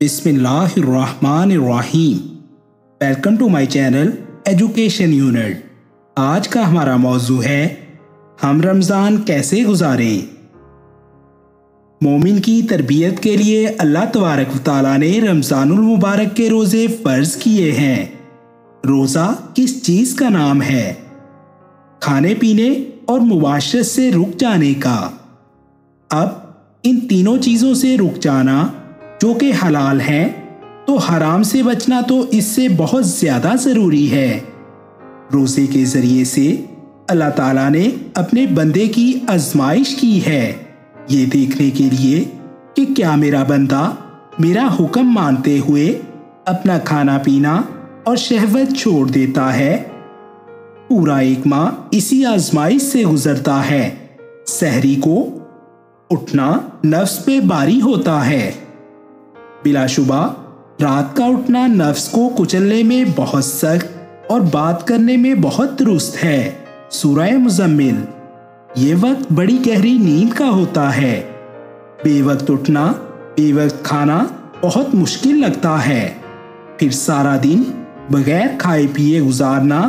बिस्मिल्लाहिर्रहमानिर्रहीम। Welcome to my channel education unit. आज का हमारा मौजू है हम रमज़ान कैसे गुजारें। मोमिन की तरबियत के लिए अल्लाह तबारक व तआला ने रमज़ानुल मुबारक के रोज़े फ़र्ज किए हैं। रोज़ा किस चीज़ का नाम है? खाने पीने और मुबाशरत से रुक जाने का। अब इन तीनों चीज़ों से रुक जाना जो कि हलाल हैं, तो हराम से बचना तो इससे बहुत ज़्यादा ज़रूरी है। रोज़े के ज़रिए से अल्लाह ताला ने अपने बंदे की आजमाइश की है, ये देखने के लिए कि क्या मेरा बंदा मेरा हुक्म मानते हुए अपना खाना पीना और शहवत छोड़ देता है। पूरा एक माह इसी आजमाइश से गुजरता है। सहरी को उठना नफ्स पे भारी होता है। बिलाशुबा रात का उठना नफ्स को कुचलने में बहुत सख्त और बात करने में बहुत दुरुस्त है। सूरह मुज़म्मिल। ये वक्त बड़ी गहरी नींद का होता है। बेवक्त उठना, बेवक्त खाना बहुत मुश्किल लगता है। फिर सारा दिन बगैर खाए पिए गुजारना,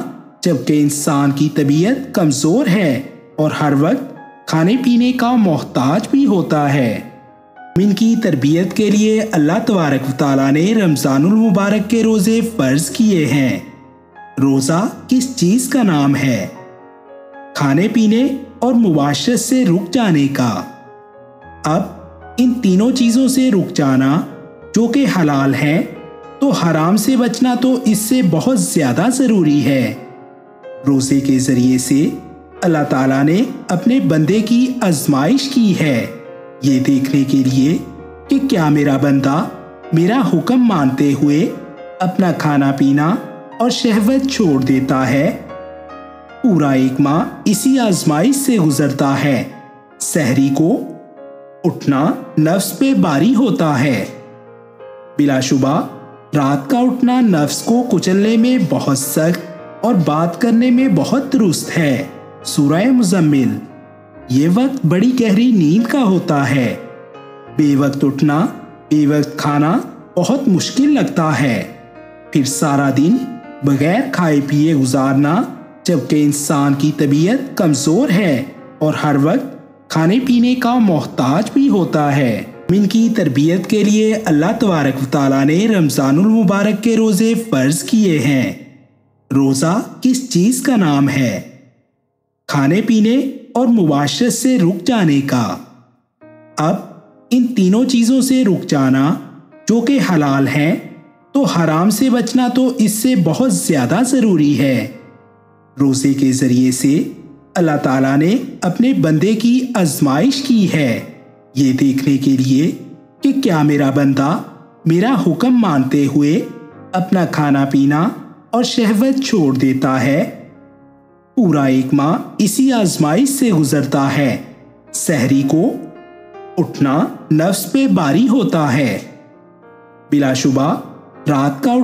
जबकि इंसान की तबीयत कमज़ोर है और हर वक्त खाने पीने का मोहताज भी होता है। मोमिन की तरबियत के लिए अल्लाह तबारक व तआला ने रमज़ानुल मुबारक के रोज़े फ़र्ज किए हैं। रोज़ा किस चीज़ का नाम है? खाने पीने और मुबाशरत से रुक जाने का। अब इन तीनों चीज़ों से रुक जाना जो कि हलाल हैं, तो हराम से बचना तो इससे बहुत ज़्यादा ज़रूरी है। रोज़े के ज़रिए से अल्लाह ताला ने अपने बंदे की आजमाइश की है, ये देखने के लिए कि क्या मेरा बंदा मेरा हुक्म मानते हुए अपना खाना पीना और शहवत छोड़ देता है। पूरा एक माह इसी आजमाइश से गुजरता है। सहरी को उठना नफ्स पे भारी होता है। बिलाशुबा रात का उठना नफ्स को कुचलने में बहुत सख्त और बात करने में बहुत दुरुस्त है। सूरह मुज़म्मिल। ये वक्त बड़ी गहरी नींद का होता है। बेवक्त उठना, बेवक्त खाना बहुत मुश्किल लगता है। फिर सारा दिन बगैर खाए पिए गुजारना, जबकि इंसान की तबीयत कमज़ोर है और हर वक्त खाने पीने का मोहताज भी होता है। मोमिन की तरबियत के लिए अल्लाह तबारक व तआला ने रमज़ानुल मुबारक के रोज़े फ़र्ज किए हैं। रोज़ा किस चीज़ का नाम है? खाने पीने और मुबाशरत से रुक जाने का। अब इन तीनों चीज़ों से रुक जाना जो कि हलाल हैं, तो हराम से बचना तो इससे बहुत ज़्यादा ज़रूरी है। रोज़े के ज़रिए से अल्लाह ताला ने अपने बंदे की आजमाइश की है, ये देखने के लिए कि क्या मेरा बंदा मेरा हुक्म मानते हुए अपना खाना पीना और शहवत छोड़ देता है। पूरा एक माह इसी आजमाइश से गुजरता है। सहरी को उठना नफ्स पे भारी होता है। बिलाशुबा रात का